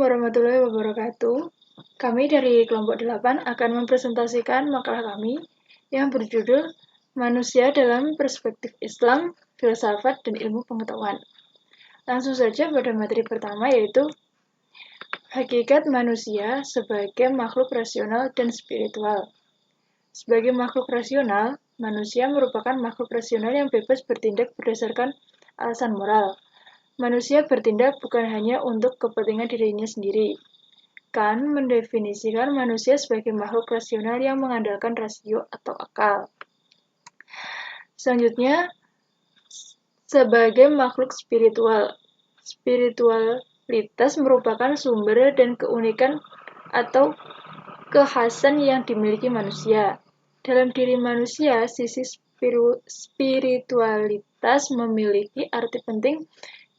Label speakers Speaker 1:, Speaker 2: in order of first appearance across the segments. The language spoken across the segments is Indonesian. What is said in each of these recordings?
Speaker 1: warahmatullahi wabarakatuh. Kami dari kelompok 8 akan mempresentasikan makalah kami yang berjudul Manusia dalam Perspektif Islam, Filsafat, dan Ilmu Pengetahuan. Langsung saja pada materi pertama, yaitu Hakikat manusia sebagai makhluk rasional dan spiritual. Sebagai makhluk rasional, manusia merupakan makhluk rasional yang bebas bertindak berdasarkan alasan moral. Manusia bertindak bukan hanya untuk kepentingan dirinya sendiri. Kant mendefinisikan manusia sebagai makhluk rasional yang mengandalkan rasio atau akal. Selanjutnya, sebagai makhluk spiritual. Spiritualitas merupakan sumber dan keunikan atau kekhasan yang dimiliki manusia. Dalam diri manusia, sisi spiritualitas memiliki arti penting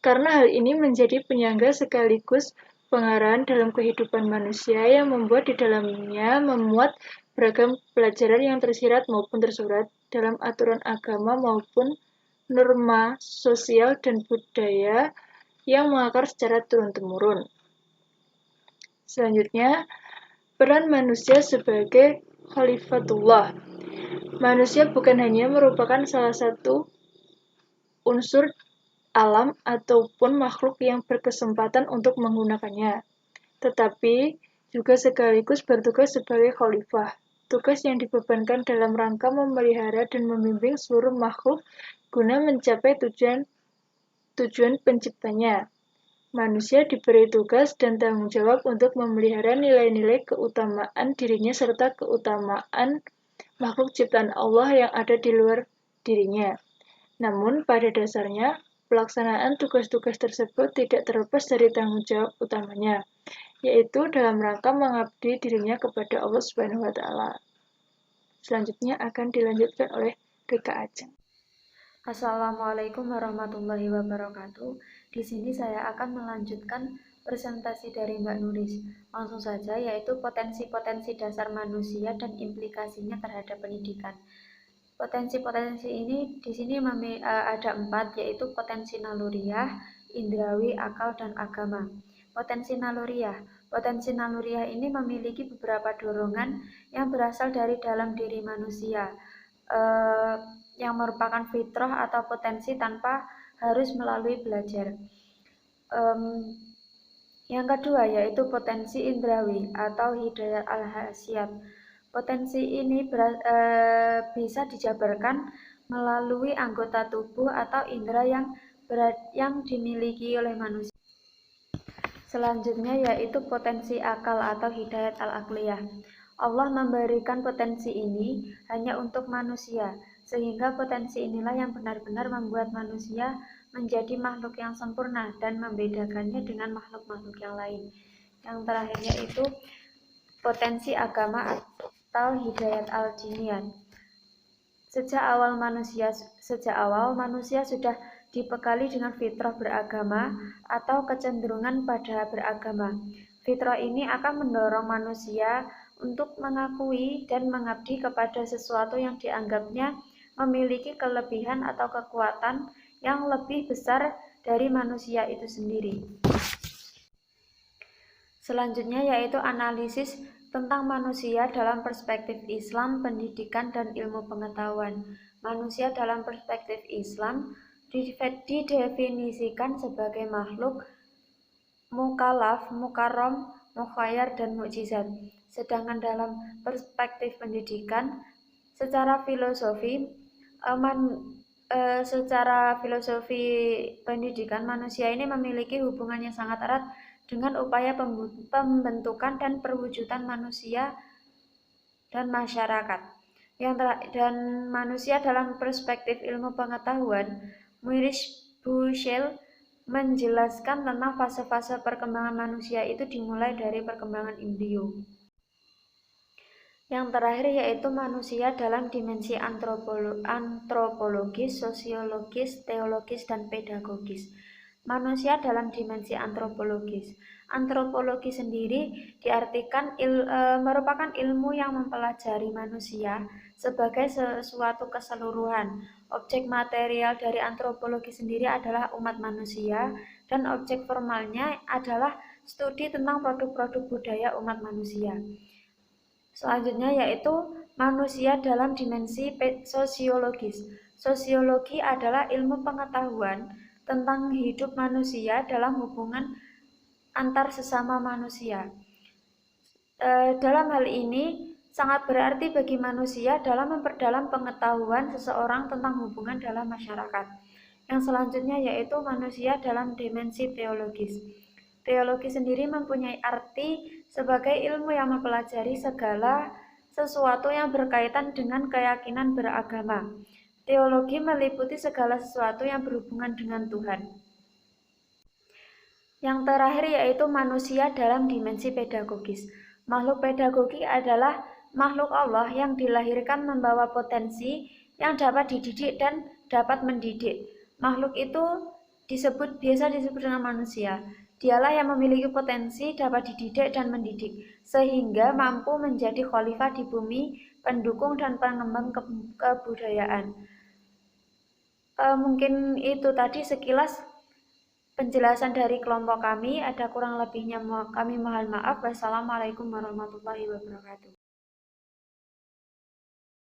Speaker 1: karena hal ini menjadi penyangga sekaligus pengarahan dalam kehidupan manusia yang membuat di dalamnya memuat beragam pelajaran yang tersirat maupun tersurat dalam aturan agama maupun norma sosial dan budaya yang mengakar secara turun-temurun. Selanjutnya, peran manusia sebagai khalifatullah. Manusia bukan hanya merupakan salah satu unsur alam ataupun makhluk yang berkesempatan untuk menggunakannya, tetapi juga sekaligus bertugas sebagai khalifah, tugas yang dibebankan dalam rangka memelihara dan membimbing seluruh makhluk guna mencapai tujuan penciptanya. Manusia diberi tugas dan tanggung jawab untuk memelihara nilai-nilai keutamaan dirinya serta keutamaan makhluk ciptaan Allah yang ada di luar dirinya. Namun, pada dasarnya, pelaksanaan tugas-tugas tersebut tidak terlepas dari tanggung jawab utamanya, yaitu dalam rangka mengabdi dirinya kepada Allah Subhanahu wa Ta'ala. Selanjutnya akan dilanjutkan oleh Rika Ajeng.
Speaker 2: Assalamualaikum warahmatullahi wabarakatuh. Di sini saya akan melanjutkan presentasi dari Mbak Nuris. Langsung saja, yaitu potensi-potensi dasar manusia dan implikasinya terhadap pendidikan. Potensi-potensi ini di sini ada 4, yaitu potensi naluriah, indrawi, akal, dan agama. Potensi naluriah. Potensi naluriah ini memiliki beberapa dorongan yang berasal dari dalam diri manusia, yang merupakan fitrah atau potensi tanpa harus melalui belajar. Yang kedua yaitu potensi indrawi atau hidayat al-hasiyat. Potensi ini bisa dijabarkan melalui anggota tubuh atau indera yang dimiliki oleh manusia. Selanjutnya yaitu potensi akal atau hidayat al-aqliyah. Allah memberikan potensi ini hanya untuk manusia, sehingga potensi inilah yang benar-benar membuat manusia menjadi makhluk yang sempurna dan membedakannya dengan makhluk-makhluk yang lain. Yang terakhir yaitu potensi agama atau hidayat al-jiniyat. Sejak awal manusia sudah dibekali dengan fitrah beragama atau kecenderungan pada beragama. Fitrah ini akan mendorong manusia untuk mengakui dan mengabdi kepada sesuatu yang dianggapnya memiliki kelebihan atau kekuatan yang lebih besar dari manusia itu sendiri. Selanjutnya yaitu analisis tentang manusia dalam perspektif Islam, pendidikan, dan ilmu pengetahuan. Manusia dalam perspektif Islam didefinisikan sebagai makhluk mukallaf, mukarram, mukhayyar, dan mukjizat. Sedangkan dalam perspektif pendidikan, secara filosofi pendidikan, manusia ini memiliki hubungan yang sangat erat dengan upaya pembentukan dan perwujudan manusia dan masyarakat. Dan manusia dalam perspektif ilmu pengetahuan, Maurice Buchel menjelaskan tentang fase-fase perkembangan manusia itu dimulai dari perkembangan embrio. Yang terakhir yaitu manusia dalam dimensi antropologis, sosiologis, teologis, dan pedagogis. Manusia dalam dimensi antropologis. Antropologi sendiri diartikan merupakan ilmu yang mempelajari manusia sebagai sesuatu keseluruhan. Objek material dari antropologi sendiri adalah umat manusia dan objek formalnya adalah studi tentang produk-produk budaya umat manusia. Selanjutnya yaitu manusia dalam dimensi sosiologis. Sosiologi adalah ilmu pengetahuan tentang hidup manusia dalam hubungan antar sesama manusia. Dalam hal ini sangat berarti bagi manusia dalam memperdalam pengetahuan seseorang tentang hubungan dalam masyarakat. Yang selanjutnya yaitu manusia dalam dimensi teologis. Teologi sendiri mempunyai arti sebagai ilmu yang mempelajari segala sesuatu yang berkaitan dengan keyakinan beragama. Teologi meliputi segala sesuatu yang berhubungan dengan Tuhan. Yang terakhir yaitu manusia dalam dimensi pedagogis. Makhluk pedagogi adalah makhluk Allah yang dilahirkan membawa potensi yang dapat dididik dan dapat mendidik. Makhluk itu biasa disebut dengan manusia. Dialah yang memiliki potensi dapat dididik dan mendidik, sehingga mampu menjadi khalifah di bumi, pendukung dan pengembang kebudayaan. Mungkin itu tadi sekilas penjelasan dari kelompok kami. Ada kurang lebihnya kami mohon maaf. Wassalamualaikum warahmatullahi wabarakatuh.